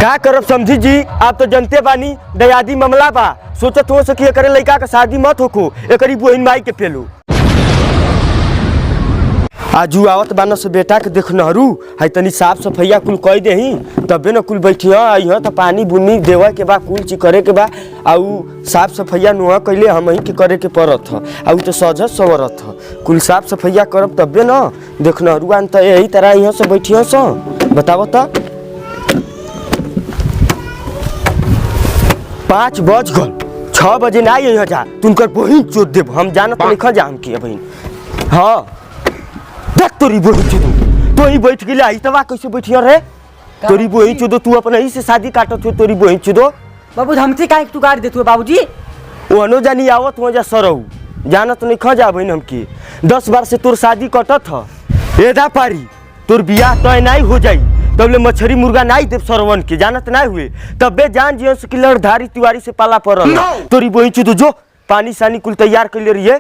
का करब समझी जी, आप तो जनते बानी दयादी मामला बा। सोचत हो सकी करे लड़का का शादी मत होको, एकरी बहन माई के पेलू। आजू आवत बाना से बेटा के देखनहरू है तनी साफ सफैया कुल कह देही, तबे न कुल बैठिया अइह त पानी बुनी देवे के बा, कुल चीज करे के बा। आउ साफ सफैया नुआ कैले हम ही के करे के पड़त ह। आउ तो सजत सवरत ह, कुल साफ सफैया करब तबे न देखनहरू आन त यही तरह यहाँ से बैठिया स। बताओ त 5 बज गल, 6 बजे ना यहाँ जा, तुमकर बहिन चोद देव। हम जानत लिखल जा हम की बहिन। हाँ देख तोरी बहिन चोदो, तो ही बैठ गेले आई तबा कैसे बैठिया रे? तोरी बहिन चोदो, तू अपना ही से शादी काटत हो। तोरी बहिन चोदो बाबू हमसे काहे तू काट देत हो बाबूजी? ओनो जानी आवत हो जा सरऊ, जानत नहीं ख जा बहिन हम की 10 बार से तोर शादी कटत ह। एदा पारी तोर बियाह तय नहीं हो जाई तबले मछरी मुर्गा नहीं देव सरवन के, जानत नहीं हुए तबे जान जियस की लड़धारी तिवारी से पाला पड़ल। तोरी बहिन चोदो जो पानी सानी कुल तैयार कर ले रही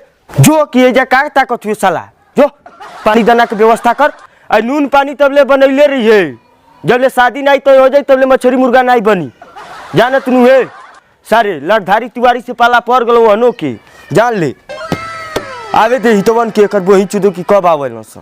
जो कि जा का ताकत हुए साला, जो पानी दाना के व्यवस्था कर। आ नून पानी तबले बनैले रही है, जबले शादी नहीं तो हो जाए तबले मछरी मुर्गा नहीं बनी, जानत नु है। सारे लड़धारी तिवारी से पाला पड़ गलो अनो के, जान ले। आवे दे हितवन के कर बहिन चोदो की कब आवे न स।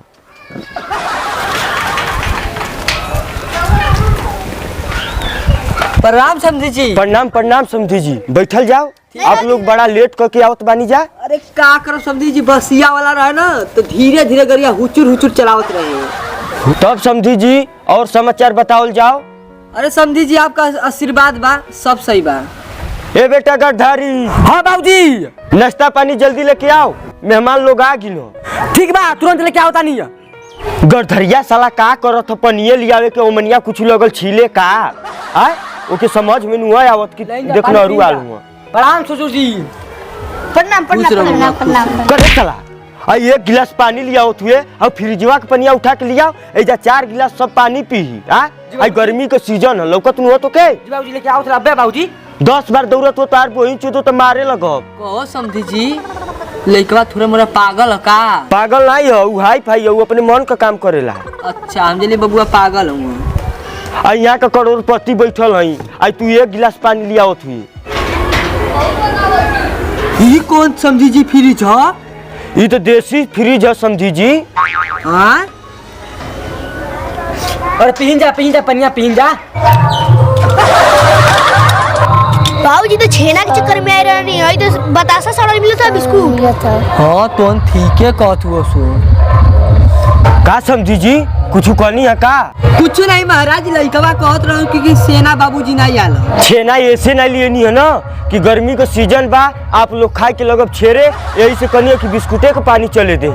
प्रणाम समझी जी। प्रणाम प्रणाम समझी जी, बैठल जाओ। आप लोग बड़ा लेट करके आवत बानी जा। अरे का करो समझी जी, बसिया वाला रहे ना तो धीरे धीरे गरिया हुचुर हुचुर चलावत रहे। तब समझी जी और समाचार बताओ जाओ। अरे समझी जी आपका आशीर्वाद बा, सब सही बा। ए बेटा गढ़धारी। हाँ बाबूजी। नाश्ता पानी जल्दी लेके आओ, मेहमान लोग आ गिनो। ठीक बा, तुरंत लेके आओ तानी। गढ़धरिया साला का करत पनिए लियावे के ओमनिया कुछ लगल छीले का आय ओके समझ में नु आवत की देखना रू आलू। प्रणाम ससुर जी। प्रणाम प्रणाम प्रणाम। करे चला आ एक गिलास पानी लियाओ तुए और फ्रिजवा के पनिया उठा के लियाओ। एजा 4 गिलास सब पानी पीही। आ गर्मी के सीजन है, लौकत नु हो तो के जी बाबूजी लेके आओ थोड़ा। अबे बाबूजी 10 बार दौड़त हो तार बहिन चोदो तो मारे लगब। को समझी जी लइकवा थोड़ा मोरा पागल है का? पागल नहीं हो, उ हाई फाई हो, अपने मन का काम करेला। अच्छा हम जले बबुआ पागल हूँ। आ यहाँ का करोड़पति बैठल हई, आई तू 1 गिलास पानी लियाओ थी। ये कौन समझी जी फ्रिज है? ये तो देसी फ्रिज है समझी जी। हाँ और पीन जा पनिया पीन जा। बाबूजी तो छेना के चक्कर में आ रहा नहीं है, तो बतासा सड़ल मिला था बिस्कुट। हाँ तो ठीक है कहत हुआ सो का समझी जी कुछ कहनी है का? कुछ नहीं महाराज, लइकवा कहत रहूं कि सेना बाबूजी नहीं आला। छेना ऐसे नहीं लेनी है ना कि गर्मी का सीजन बा, आप लोग खाए के लगब छेरे, यही से कहनी कि बिस्कुटे का पानी चले दे।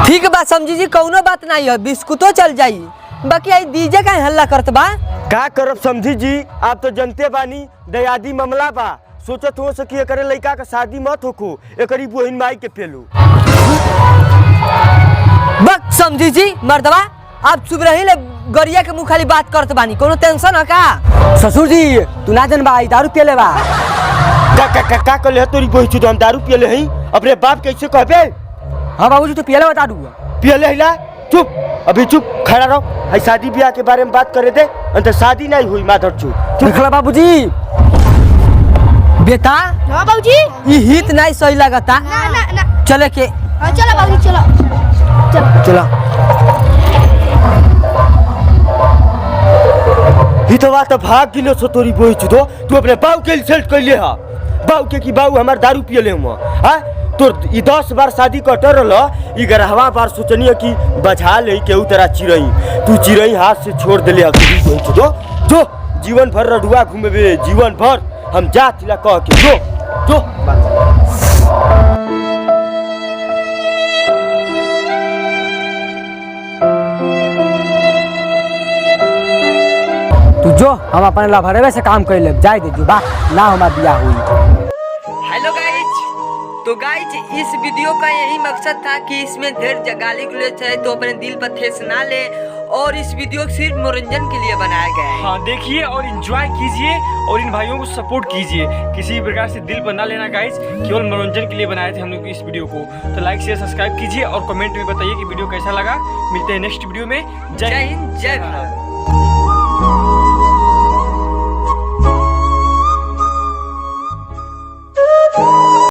ठीक बा समझी जी, कौनो बात नहीं है, बिस्कुटो चल जाई। बाकी आई डीजे का हल्ला करत बा। का करब समझी जी, आप तो जनते बानी दयादी मामला बा। सोचत हो सकी करे लड़का का शादी मत होको, एकरी बहन माई के पेलू। बक समझी जी मर्दवा, आप सुबह ही ले गरिया के मुँह खाली बात करत बानी, कोनो टेंशन है का? ससुर जी तू ना जन बा दारू पिए ले बा। का कर ले तोरी बहिन चोदो, हम दारू पिए ले हई? अपने बाप कैसे कहबे? हाँ बाबूजी तो पिए ले बता दूँ। पिए ले हिला, चुप अभी चुप खड़ा रहो। है शादी ब्याह के बारे में बात करे दे, अंत शादी नहीं हुई माधर चुप। देखला बाबूजी बेटा। हाँ बाबूजी। ये हित नहीं सही लगता। ना ना ना चले के। हाँ चलो बाबूजी चलो चलो। हितवा तो भाग गिलो सो तोरी बहिन चोदो, तू अपने बाऊ के इंसल्ट कैले हा। बाऊ के की बाऊ हमार दारू पिए ले हम हां तो 10 बार शादी कटर ल 11वां बार सोचनी कि बजा ले केहू तरह चिरई, तू चिरई हाथ से छोड़ देले हा। तोरी बहिन चोदो जो जीवन भर रडुआ घूमेबे, जीवन भर हम जात ला कह के जो जो तू जो हम अपने लभरवे से काम कर ले जाए दे जो बा ना हमारा बियाह हुई। हेलो गाइज, तो गाइज इस वीडियो का यही मकसद था कि इसमें ढेर गाली गलौज है तो अपने दिल पर ठेस ना ले, और इस वीडियो सिर्फ मनोरंजन के लिए बनाया गया है। हाँ देखिए और एंजॉय कीजिए और इन भाइयों को सपोर्ट कीजिए, किसी भी प्रकार से दिल पर ना लेना गाइज, केवल मनोरंजन के लिए बनाए थे हम लोग इस वीडियो को। तो लाइक शेयर सब्सक्राइब कीजिए और कमेंट में बताइए कि वीडियो कैसा लगा। मिलते हैं नेक्स्ट वीडियो में। जय हिंद जय भारत।